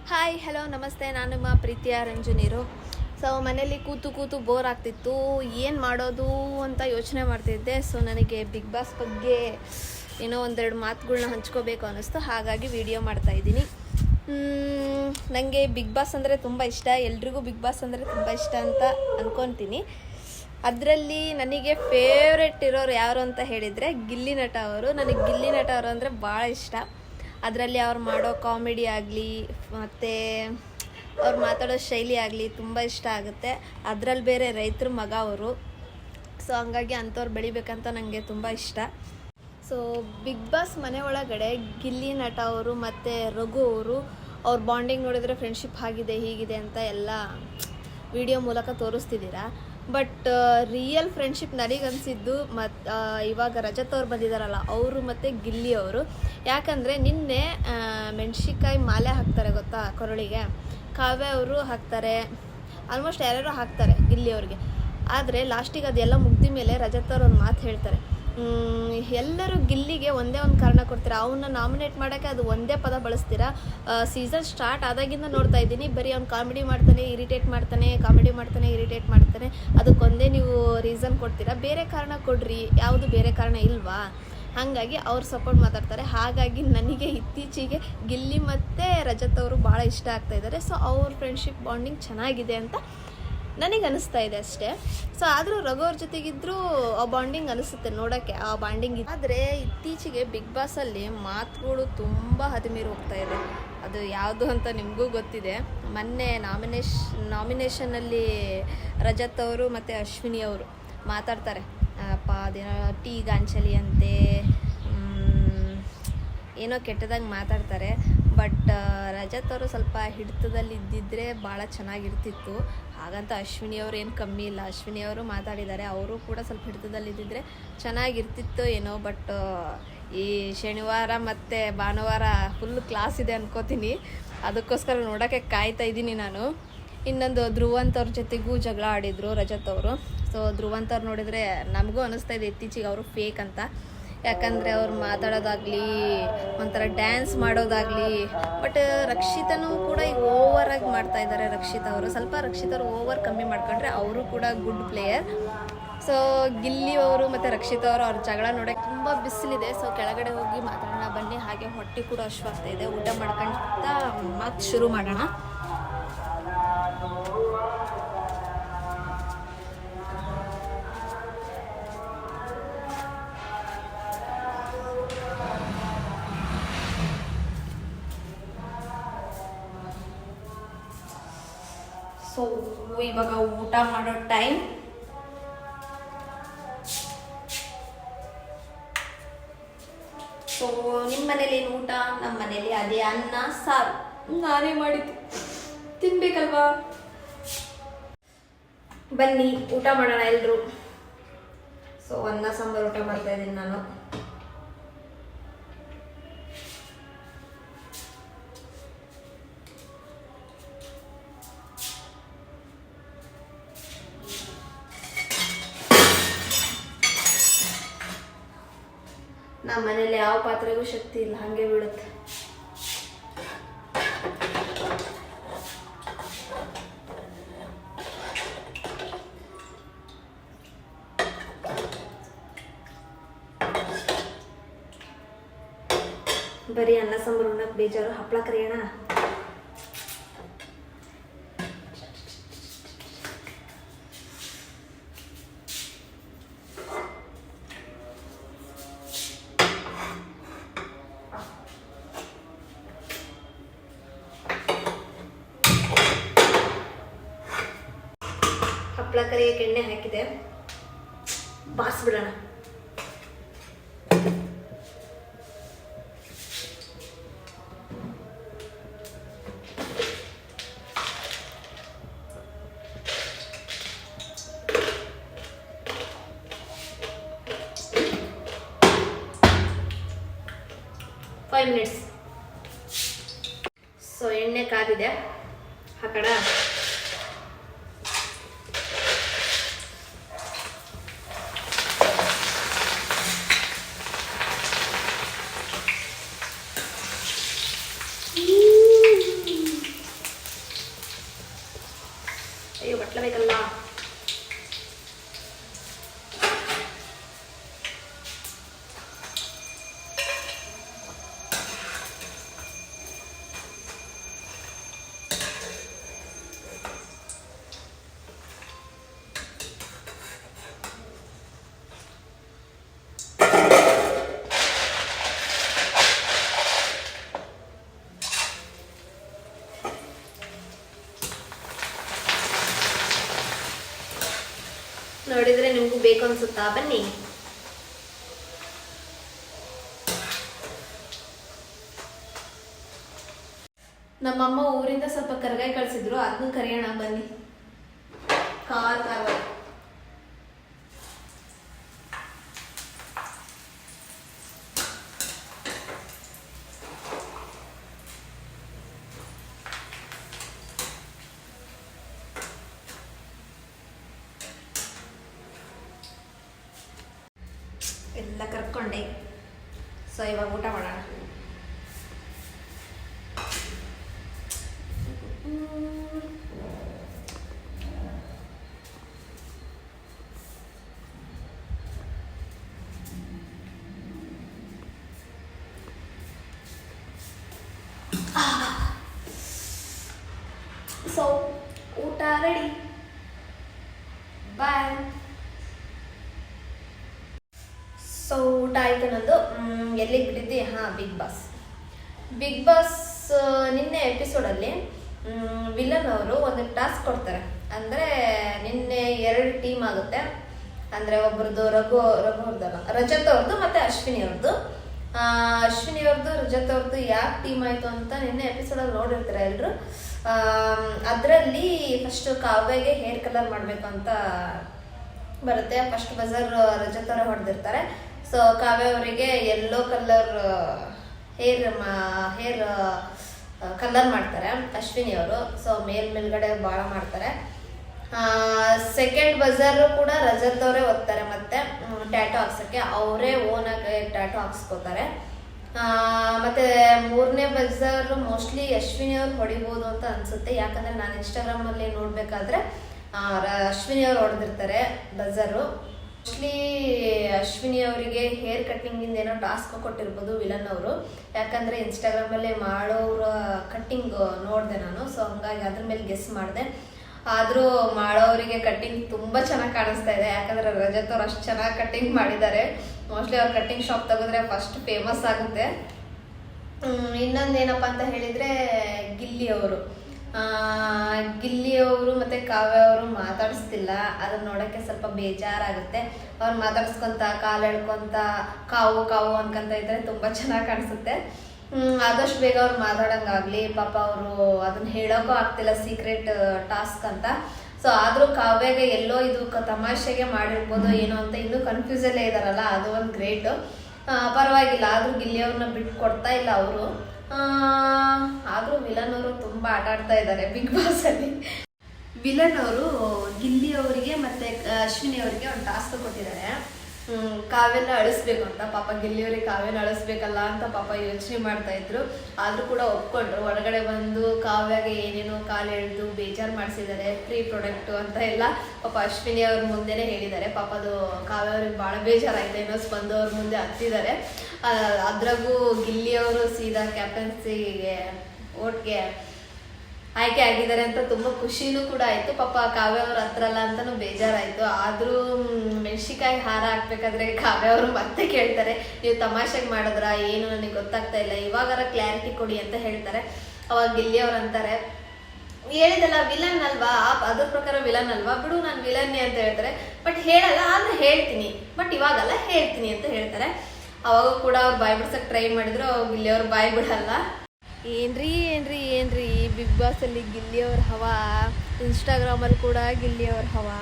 Hi hello ನಮಸ್ತೆ, ನಾನು ನಿಮ್ಮ ಪ್ರೀತಿಯ ರಂಜನೀರು. ಸೊ ಮನೇಲಿ ಕೂತು ಬೋರ್ ಆಗ್ತಿತ್ತು, ಏನು ಮಾಡೋದು ಅಂತ ಯೋಚನೆ ಮಾಡ್ತಿದ್ದೆ. ಸೊ ನನಗೆ ಬಿಗ್ ಬಾಸ್ ಬಗ್ಗೆ ಏನೋ ಒಂದೆರಡು ಮಾತುಗಳನ್ನ ಹಂಚ್ಕೋಬೇಕು ಅನ್ನಿಸ್ತು, ಹಾಗಾಗಿ ವಿಡಿಯೋ ಮಾಡ್ತಾಯಿದ್ದೀನಿ. ನನಗೆ ಬಿಗ್ ಬಾಸ್ ಅಂದರೆ ತುಂಬ ಇಷ್ಟ, ಎಲ್ರಿಗೂ ಬಿಗ್ ಬಾಸ್ ಅಂದರೆ ತುಂಬ ಇಷ್ಟ ಅಂತ ಅಂದ್ಕೊತೀನಿ. ಅದರಲ್ಲಿ ನನಗೆ ಫೇವ್ರೆಟ್ ಇರೋರು ಯಾರು ಅಂತ ಹೇಳಿದರೆ ಗಿಲ್ಲಿ ನಟ ಅವರು. ನನಗೆ ಗಿಲ್ಲಿ ನಟ ಅವರು ಅಂದರೆ ಭಾಳ ಇಷ್ಟ. ಅದರಲ್ಲಿ ಅವ್ರು ಮಾಡೋ ಕಾಮಿಡಿ ಆಗಲಿ ಮತ್ತು ಅವ್ರು ಮಾತಾಡೋ ಶೈಲಿ ಆಗಲಿ ತುಂಬ ಇಷ್ಟ ಆಗುತ್ತೆ. ಅದರಲ್ಲಿ ಬೇರೆ ರೈತರ ಮಗ ಅವರು. ಸೊ ಹಂಗಾಗಿ ಅಂಥವ್ರು ಬೆಳಿಬೇಕಂತ ನನಗೆ ತುಂಬ ಇಷ್ಟ. ಸೊ ಬಿಗ್ ಬಾಸ್ ಮನೆ ಒಳಗಡೆ ಗಿಲ್ಲಿ ನಟ ಅವರು ಮತ್ತು ರಘು ಅವರು ಅವ್ರ ಬಾಂಡಿಂಗ್ ನೋಡಿದರೆ ಫ್ರೆಂಡ್ಶಿಪ್ ಆಗಿದೆ ಹೀಗಿದೆ ಅಂತ ಎಲ್ಲ ವಿಡಿಯೋ ಮೂಲಕ ತೋರಿಸ್ತಿದ್ದೀರಾ. ಬಟ್ ರಿಯಲ್ ಫ್ರೆಂಡ್ಶಿಪ್ ನನಗನ್ಸಿದ್ದು ಇವಾಗ ರಜತ್ ಅವ್ರು ಬಂದಿದ್ದಾರಲ್ಲ ಅವರು ಮತ್ತು ಗಿಲ್ಲಿ ಅವರು. ಯಾಕಂದರೆ ನಿನ್ನೆ ಮೆಣಸಿನ್ಕಾಯಿ ಮಾಲೆ ಹಾಕ್ತಾರೆ ಗೊತ್ತಾ ಕೊರಳಿಗೆ, ಕಾವ್ಯ ಅವರು ಹಾಕ್ತಾರೆ, ಆಲ್ಮೋಸ್ಟ್ ಯಾರ್ಯಾರು ಹಾಕ್ತಾರೆ ಗಿಲ್ಲಿ ಅವ್ರಿಗೆ. ಆದರೆ ಲಾಸ್ಟಿಗೆ ಅದೆಲ್ಲ ಮುಗ್ದ ಮೇಲೆ ರಜತ್ ಅವ್ರು ಒಂದು ಮಾತು ಹೇಳ್ತಾರೆ, ಎಲ್ಲರೂ ಗಿಲ್ಲಿಗೆ ಒಂದೇ ಒಂದು ಕಾರಣ ಕೊಡ್ತೀರಾ, ಅವನ್ನ ನಾಮಿನೇಟ್ ಮಾಡೋಕ್ಕೆ ಅದು ಒಂದೇ ಪದ ಬಳಸ್ತೀರಾ. ಸೀಸನ್ ಸ್ಟಾರ್ಟ್ ಆದಾಗಿಂದ ನೋಡ್ತಾ ಇದ್ದೀನಿ, ಬರೀ ಅವ್ನು ಕಾಮಿಡಿ ಮಾಡ್ತಾನೆ, ಇರಿಟೇಟ್ ಮಾಡ್ತಾನೆ, ಕಾಮಿಡಿ ಮಾಡ್ತಾನೆ, ಇರಿಟೇಟ್ ಮಾಡ್ತಾನೆ, ಅದಕ್ಕೊಂದೇ ನೀವು ರೀಸನ್ ಕೊಡ್ತೀರಾ, ಬೇರೆ ಕಾರಣ ಕೊಡ್ರಿ, ಯಾವುದು ಬೇರೆ ಕಾರಣ ಇಲ್ವಾ? ಹಾಗಾಗಿ ಅವ್ರು ಸಪೋರ್ಟ್ ಮಾತಾಡ್ತಾರೆ. ಹಾಗಾಗಿ ನನಗೆ ಇತ್ತೀಚೆಗೆ ಗಿಲ್ಲಿ ಮತ್ತು ರಜತ್ ಅವರು ಭಾಳ ಇಷ್ಟ ಆಗ್ತಾಯಿದ್ದಾರೆ. ಸೊ ಅವ್ರ ಫ್ರೆಂಡ್ಶಿಪ್ ಬಾಂಡಿಂಗ್ ಚೆನ್ನಾಗಿದೆ ಅಂತ ನನಗೆ ಅನಿಸ್ತಾ ಇದೆ ಅಷ್ಟೇ. ಸೊ ಆದರೂ ರಘು ಅವ್ರ ಜೊತೆಗಿದ್ದರೂ ಆ ಬಾಂಡಿಂಗ್ ಅನಿಸುತ್ತೆ ನೋಡೋಕ್ಕೆ, ಆ ಬಾಂಡಿಂಗ್. ಆದರೆ ಇತ್ತೀಚೆಗೆ ಬಿಗ್ ಬಾಸಲ್ಲಿ ಮಾತುಗಳು ತುಂಬ ಹದಿಮೀರಿ ಹೋಗ್ತಾ ಇದೆ. ಅದು ಯಾವುದು ಅಂತ ನಿಮಗೂ ಗೊತ್ತಿದೆ. ಮೊನ್ನೆ ನಾಮಿನೇಷನಲ್ಲಿ ರಜತ್ ಅವರು ಮತ್ತು ಅಶ್ವಿನಿ ಅವರು ಮಾತಾಡ್ತಾರೆ, ಅದೇನೋ ಟೀ ಗಾಂಚಲಿ ಅಂತೆ ಏನೋ ಕೆಟ್ಟದಾಗಿ ಮಾತಾಡ್ತಾರೆ. ಬಟ್ ರಜತ್ ಅವರು ಸ್ವಲ್ಪ ಹಿಡಿತದಲ್ಲಿ ಇದ್ದಿದ್ದರೆ ಭಾಳ ಚೆನ್ನಾಗಿರ್ತಿತ್ತು. ಹಾಗಂತ ಅಶ್ವಿನಿ ಅವರು ಏನು ಕಮ್ಮಿ ಇಲ್ಲ, ಅಶ್ವಿನಿ ಅವರು ಮಾತಾಡಿದ್ದಾರೆ, ಅವರು ಕೂಡ ಸ್ವಲ್ಪ ಹಿಡಿತದಲ್ಲಿ ಇದ್ದಿದ್ದರೆ ಚೆನ್ನಾಗಿರ್ತಿತ್ತು ಏನೋ. ಬಟ್ ಈ ಶನಿವಾರ ಮತ್ತು ಭಾನುವಾರ ಫುಲ್ ಕ್ಲಾಸ್ ಇದೆ ಅನ್ಕೋತೀನಿ, ಅದಕ್ಕೋಸ್ಕರ ನೋಡೋಕ್ಕೆ ಕಾಯ್ತಾ ಇದ್ದೀನಿ ನಾನು. ಇನ್ನೊಂದು ಧ್ರುವಂತ್ ಅವ್ರ ಜೊತೆಗೂ ಜಗಳ ಆಡಿದರು ರಜತ್ ಅವರು. ಸೊ ಧ್ರುವಂತ್ ಅವ್ರು ನೋಡಿದರೆ ನಮಗೂ ಅನ್ನಿಸ್ತಾ ಇದೆ ಇತ್ತೀಚೆಗೆ ಅವರು ಫೇಕ್ ಅಂತ. ಯಾಕಂದರೆ ಅವ್ರು ಮಾತಾಡೋದಾಗಲಿ, ಒಂಥರ ಡ್ಯಾನ್ಸ್ ಮಾಡೋದಾಗಲಿ. ಬಟ್ ರಕ್ಷಿತನೂ ಕೂಡ ಈಗ ಓವರಾಗಿ ಮಾಡ್ತಾಯಿದ್ದಾರೆ. ರಕ್ಷಿತ ಅವರು ಓವರ್ ಕಮ್ಮಿ ಮಾಡ್ಕೊಂಡ್ರೆ ಅವರು ಕೂಡ ಗುಡ್ ಪ್ಲೇಯರ್. ಸೊ ಗಿಲ್ಲಿ ಅವರು ಮತ್ತು ರಕ್ಷಿತ ಅವರು ಅವ್ರ ಜಗಳ ನೋಡೋಕ್ಕೆ ತುಂಬ ಬಿಸಿಲಿದೆ. ಸೊ ಕೆಳಗಡೆ ಹೋಗಿ ಮಾತಾಡೋಣ ಬನ್ನಿ. ಹಾಗೆ ಹೊಟ್ಟೆ ಕೂಡ ಹಶ್ವಾಗ್ತಾ ಇದೆ, ಊಟ ಮಾಡ್ಕೊಂತ ಮತ್ತೆ ಶುರು ಮಾಡೋಣ. ಸೊ ಇವಾಗ ಊಟ ಮಾಡೋ ಟೈಮ್. ಸೊ ನಿಮ್ಮ ಮನೇಲಿ ಏನು ಊಟ? ನಮ್ಮ ಮನೇಲಿ ಅದೇ ಅನ್ನ ಸಾರು, ನಾನೇ ಮಾಡಿದ್ದು, ತಿನ್ಬೇಕಲ್ವಾ? ಬನ್ನಿ ಊಟ ಮಾಡೋಣ ಎಲ್ಲರೂ. ಸೊ ಅನ್ನ ಸಾಂಬಾರು ಊಟ ಮಾಡ್ತಾ ಇದ್ದೀನಿ ನಾನು. ನಮ್ಮ ಮನೇಲಿ ಯಾವ ಪಾತ್ರೆಗೂ ಶಕ್ತಿ ಇಲ್ಲ, ಹಾಗೆ ಬೀಳುತ್ತೆ. ಬರೀ ಅನ್ನ ಸಾಂಬಾರು ಉಣ್ಣಕ್ಕೆ ಬೇಜಾರು, ಹಪ್ಪಳ ಕರಿಯೋಣ. ಹಪ್ಪಳ ಕರಿಯಕ್ಕೆ ಎಣ್ಣೆ ಹಾಕಿದೆ, ಬಾರಿಸ್ಬಿಡೋಣ. Five minutes. ಸೊ ಎಣ್ಣೆ ಕಾದಿದೆ, ಹಾಕೋಣ. ನೋಡಿದರೆ ನಿಮಗೂ ಬೇಕು ಅನ್ಸುತ್ತಾ? ಬನ್ನಿ. ನಮ್ಮಮ್ಮ ಊರಿಂದ ಸ್ವಲ್ಪ ಕರಗಾಯಿ ಕಳಿಸಿದ್ರು, ಅದನ್ನು ಕರಿಯೋಣ ಬನ್ನಿ. ಖಾರ ಎಲ್ಲ ಕರ್ಕೊಂಡೆ. ಸೊ ಇವಾಗ ಊಟ ಮಾಡೋಣ. ಸೊ ಊಟ ರೆಡಿ. ಬಾಯ್. ಸೊ ಊಟ ಆಯ್ತು ನಂದು. ಎಲ್ಲಿಗೆ ಬಿಟ್ಟಿದ್ದೆ? ಹಾಂ, ಬಿಗ್ ಬಾಸ್ ನಿನ್ನೆ ಎಪಿಸೋಡಲ್ಲಿ ವಿಲನ್ ಅವರು ಒಂದು ಟಾಸ್ಕ್ ಕೊಡ್ತಾರೆ. ಅಂದರೆ ನಿನ್ನೆ 2 ಟೀಮ್ ಆಗುತ್ತೆ. ಅಂದರೆ ಒಬ್ರದ್ದು ರಜತ್ ಅವ್ರದ್ದು ಮತ್ತು ಅಶ್ವಿನಿ ಅವ್ರದ್ದು. ಅಶ್ವಿನಿ ಅವ್ರದ್ದು ರಜತ್ ಅವ್ರದ್ದು ಯಾಕೆ ಟೀಮ್ ಆಯಿತು ಅಂತ ನಿನ್ನೆ ಎಪಿಸೋಡಲ್ಲಿ ನೋಡಿರ್ತಾರೆ ಎಲ್ಲರೂ. ಅದರಲ್ಲಿ ಫಸ್ಟು ಕಾವ್ಯಗೆ ಹೇರ್ ಕಲರ್ ಮಾಡಬೇಕು ಅಂತ ಬರುತ್ತೆ. ಫಸ್ಟ್ ಬಜರ್ ರಜತ್ ಅವರೇ ಹೊಡೆದಿರ್ತಾರೆ. ಸೊ ಕಾವ್ಯ ಅವರಿಗೆ ಯೆಲ್ಲೋ ಕಲರ್ ಹೇರ್ ಕಲರ್ ಮಾಡ್ತಾರೆ ಅಶ್ವಿನಿ ಅವರು. ಸೊ ಮೇಲ್ಗಡೆ ಭಾಳ ಮಾಡ್ತಾರೆ. ಸೆಕೆಂಡ್ ಬಜರ್ ಕೂಡ ರಜತ್ ಅವರೇ ಓದ್ತಾರೆ. ಮತ್ತೆ ಟ್ಯಾಟೋ ಹಾಕ್ಸೋಕ್ಕೆ ಅವರೇ ಓನಾಗಿ ಟ್ಯಾಟೋ ಹಾಕ್ಸ್ಕೋತಾರೆ. ಮತ್ತೆ 3ನೇ ಬಜರ್ ಮೋಸ್ಟ್ಲಿ ಅಶ್ವಿನಿ ಅವ್ರು ಹೊಡಿಬೋದು ಅಂತ ಅನ್ಸುತ್ತೆ. ಯಾಕಂದ್ರೆ ನಾನು ಇನ್ಸ್ಟಾಗ್ರಾಮಲ್ಲಿ ನೋಡ್ಬೇಕಾದ್ರೆ ಅಶ್ವಿನಿ ಅವ್ರು ಹೊಡೆದಿರ್ತಾರೆ ಬಜರು. ಮೋಸ್ಟ್ಲಿ ಅಶ್ವಿನಿ ಅವರಿಗೆ ಹೇರ್ ಕಟ್ಟಿಂಗಿಂದ ಏನೋ ಟಾಸ್ಕ್ ಕೊಟ್ಟಿರ್ಬೋದು ವಿಲನ್ ಅವರು. ಯಾಕಂದರೆ ಇನ್ಸ್ಟಾಗ್ರಾಮಲ್ಲೇ ಮಾಡೋರ ಕಟ್ಟಿಂಗ್ ನೋಡಿದೆ ನಾನು. ಸೊ ಹಂಗಾಗಿ ಅದ್ರ ಮೇಲೆ ಗೆಸ್ ಮಾಡಿದೆ. ಆದರೂ ಮಾಡೋರಿಗೆ ಕಟ್ಟಿಂಗ್ ತುಂಬ ಚೆನ್ನಾಗಿ ಕಾಣಿಸ್ತಾ ಇದೆ. ಯಾಕಂದರೆ ರಜತ್ ಅವ್ರು ಅಷ್ಟು ಚೆನ್ನಾಗಿ ಕಟ್ಟಿಂಗ್ ಮಾಡಿದ್ದಾರೆ. ಮೋಸ್ಟ್ಲಿ ಅವ್ರ ಕಟ್ಟಿಂಗ್ ಶಾಪ್ ತೆಗೆದ್ರೆ ಫಸ್ಟ್ ಫೇಮಸ್ ಆಗುತ್ತೆ. ಇನ್ನೊಂದೇನಪ್ಪ ಅಂತ ಹೇಳಿದರೆ ಗಿಲ್ಲಿ ಅವರು ಮತ್ತು ಕಾವ್ಯ ಅವರು ಮಾತಾಡಿಸ್ತಿಲ್ಲ. ಅದನ್ನ ನೋಡೋಕ್ಕೆ ಸ್ವಲ್ಪ ಬೇಜಾರಾಗುತ್ತೆ. ಅವ್ರು ಮಾತಾಡ್ಸ್ಕೊಂತ ಕಾಲು ಎಳ್ಕೊಂತ ಕಾವು ಅನ್ಕೊಂತ ಇದ್ರೆ ತುಂಬ ಚೆನ್ನಾಗಿ ಕಾಣಿಸುತ್ತೆ. ಆದಷ್ಟು ಬೇಗ ಅವ್ರು ಮಾತಾಡೋಂಗಾಗಲಿ. ಪಾಪ ಅವರು ಅದನ್ನ ಹೇಳೋಕ್ಕೂ ಆಗ್ತಿಲ್ಲ, ಸೀಕ್ರೆಟ್ ಟಾಸ್ಕ್ ಅಂತ. ಸೊ ಆದರೂ ಕಾವ್ಯಗೆ ಎಲ್ಲೋ ಇದು ತಮಾಷೆಗೆ ಮಾಡಿರ್ಬೋದು ಏನೋ ಅಂತ ಇನ್ನೂ ಕನ್ಫ್ಯೂಸಲ್ಲೇ ಇದ್ದಾರಲ್ಲ, ಅದು ಒಂದು ಗ್ರೇಟು. ಪರವಾಗಿಲ್ಲ. ಆದರೂ ಗಿಲ್ಲಿಯವ್ರನ್ನ ಬಿಟ್ಟು ಕೊಡ್ತಾ ಇಲ್ಲ ಅವರು. ಆದರೂ ವಿಲನ್ ಅವರು ತುಂಬ ಆಟ ಆಡ್ತಾ ಇದ್ದಾರೆ ಬಿಗ್ ಬಾಸಲ್ಲಿ. ವಿಲನ್ ಅವರು ಗಿಲ್ಲಿ ಅವರಿಗೆ ಮತ್ತು ಅಶ್ವಿನಿ ಅವರಿಗೆ ಒಂದು ಟಾಸ್ಕ್ ಕೊಟ್ಟಿದ್ದಾರೆ. ಕಾವ್ಯನ ಅಳಿಸ್ಬೇಕು ಅಂತ. ಪಾಪ ಗಿಲ್ಲಿಯವ್ರಿಗೆ ಕಾವ್ಯನ ಅಳಿಸ್ಬೇಕಲ್ಲ ಅಂತ ಪಾಪ ಯೋಚನೆ ಮಾಡ್ತಾ ಇದ್ರು. ಆದರೂ ಕೂಡ ಒಪ್ಕೊಂಡ್ರು. ಒಳಗಡೆ ಬಂದು ಕಾವ್ಯಗೆ ಏನೇನೋ ಕಾಲು ಎಳೆದು ಬೇಜಾರು ಮಾಡಿಸಿದ್ದಾರೆ. ಫ್ರೀ ಪ್ರಾಡಕ್ಟು ಅಂತ ಎಲ್ಲ ಪಾಪ ಅಶ್ವಿನಿ ಅವ್ರ ಮುಂದೆನೇ ಹೇಳಿದ್ದಾರೆ. ಪಾಪ ಅದು ಕಾವ್ಯ ಅವ್ರಿಗೆ ಭಾಳ ಬೇಜಾರಾಗಿದೆ. ಏನೋ ಸ್ಪಂದವ್ರ ಮುಂದೆ ಹತ್ತಿದ್ದಾರೆ. ಅದ್ರಾಗೂ ಗಿಲ್ಲಿಯವರು ಸೀದಾ ಕ್ಯಾಪ್ಟನ್ಸಿಗೆ ಓಟ್ಗೆ ಆಯ್ಕೆ ಆಗಿದ್ದಾರೆ ಅಂತ ತುಂಬ ಖುಷಿನೂ ಕೂಡ ಆಯಿತು. ಪಾಪ ಕಾವ್ಯ ಅವ್ರ ಹತ್ರಲ್ಲ ಅಂತಲೂ ಬೇಜಾರಾಯಿತು. ಆದರೂ ಮೆಣಸಿಕಾಯಿ ಹಾರ ಹಾಕ್ಬೇಕಾದ್ರೆ ಕಾವ್ಯ ಅವರು ಮತ್ತೆ ಕೇಳ್ತಾರೆ, ನೀವು ತಮಾಷೆಗೆ ಮಾಡಿದ್ರಾ ಏನು ನನಗೆ ಗೊತ್ತಾಗ್ತಾ ಇಲ್ಲ, ಇವಾಗಾರ ಕ್ಲಾರಿಟಿ ಕೊಡಿ ಅಂತ ಹೇಳ್ತಾರೆ. ಅವಾಗ ಗಿಲ್ಲಿ ಅವ್ರು ಅಂತಾರೆ, ಹೇಳಿದಲ್ಲ ವಿಲನ್ ಅಲ್ವಾ, ಅದ್ರ ಪ್ರಕಾರ ವಿಲನ್ ಅಲ್ವಾ, ಬಿಡು ನಾನು ವಿಲನ್ನೇ ಅಂತ ಹೇಳ್ತಾರೆ. ಬಟ್ ಹೇಳಲ್ಲ, ಆದರೆ ಹೇಳ್ತೀನಿ, ಬಟ್ ಇವಾಗಲ್ಲ ಹೇಳ್ತೀನಿ ಅಂತ ಹೇಳ್ತಾರೆ. ಅವಾಗ ಕೂಡ ಅವ್ರು ಬಾಯ್ ಬಿಡ್ಸಕ್ಕೆ ಟ್ರೈ ಮಾಡಿದ್ರು. ಗಿಲ್ಲಿ ಅವ್ರು ಬಾಯ್ ಬಿಡಲ್ಲ. ಏನ್ರಿ ಬಿಗ್ ಬಾಸಲ್ಲಿ ಗಿಲ್ಲಿಯವ್ರ ಹವಾ. ಇನ್ಸ್ಟಾಗ್ರಾಮಲ್ಲಿ ಕೂಡ ಗಿಲ್ಲಿಯವ್ರ ಹವಾ.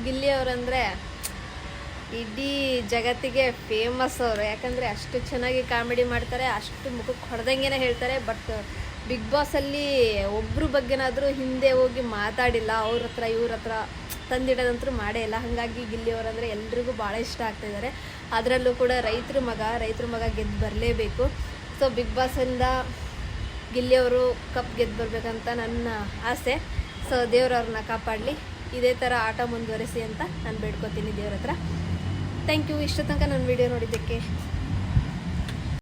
ಗಿಲ್ಲಿಯವ್ರಂದರೆ ಇಡೀ ಜಗತ್ತಿಗೆ ಫೇಮಸ್ ಅವರು. ಯಾಕಂದರೆ ಅಷ್ಟು ಚೆನ್ನಾಗಿ ಕಾಮಿಡಿ ಮಾಡ್ತಾರೆ, ಅಷ್ಟು ಮುಖಕ್ಕೆ ಹೊಡೆದಂಗೆ ಹೇಳ್ತಾರೆ. ಬಟ್ ಬಿಗ್ ಬಾಸಲ್ಲಿ ಒಬ್ಬರ ಬಗ್ಗೆನಾದರೂ ಹಿಂದೆ ಹೋಗಿ ಮಾತಾಡಿಲ್ಲ. ಅವ್ರ ಹತ್ರ ಇವ್ರ ಹತ್ರ ತಂದಿಡೋದಂತೂ ಮಾಡೇ ಇಲ್ಲ. ಹಾಗಾಗಿ ಗಿಲ್ಲಿಯವರಂದರೆ ಎಲ್ರಿಗೂ ಭಾಳ ಇಷ್ಟ ಆಗ್ತಾಯಿದ್ದಾರೆ. ಅದರಲ್ಲೂ ಕೂಡ ರೈತರ ಮಗ ಗೆದ್ದು ಬರಲೇಬೇಕು. ಸೊ ಬಿಗ್ ಬಾಸಿಂದ ಗಿಲ್ಲಿಯವರು ಕಪ್ ಗೆದ್ದು ಬರಬೇಕಂತ ನನ್ನ ಆಸೆ. ಸೊ ದೇವ್ರವ್ರನ್ನ ಕಾಪಾಡಲಿ, ಇದೇ ಥರ ಆಟ ಮುಂದುವರಿಸಿ ಅಂತ ನಾನು ಬೇಡ್ಕೊತೀನಿ ದೇವ್ರ ಹತ್ರ. Thank you. ಇಷ್ಟ ತನಕ ನನ್ನ ವಿಡಿಯೋ ನೋಡಿದ್ದಕ್ಕೆ.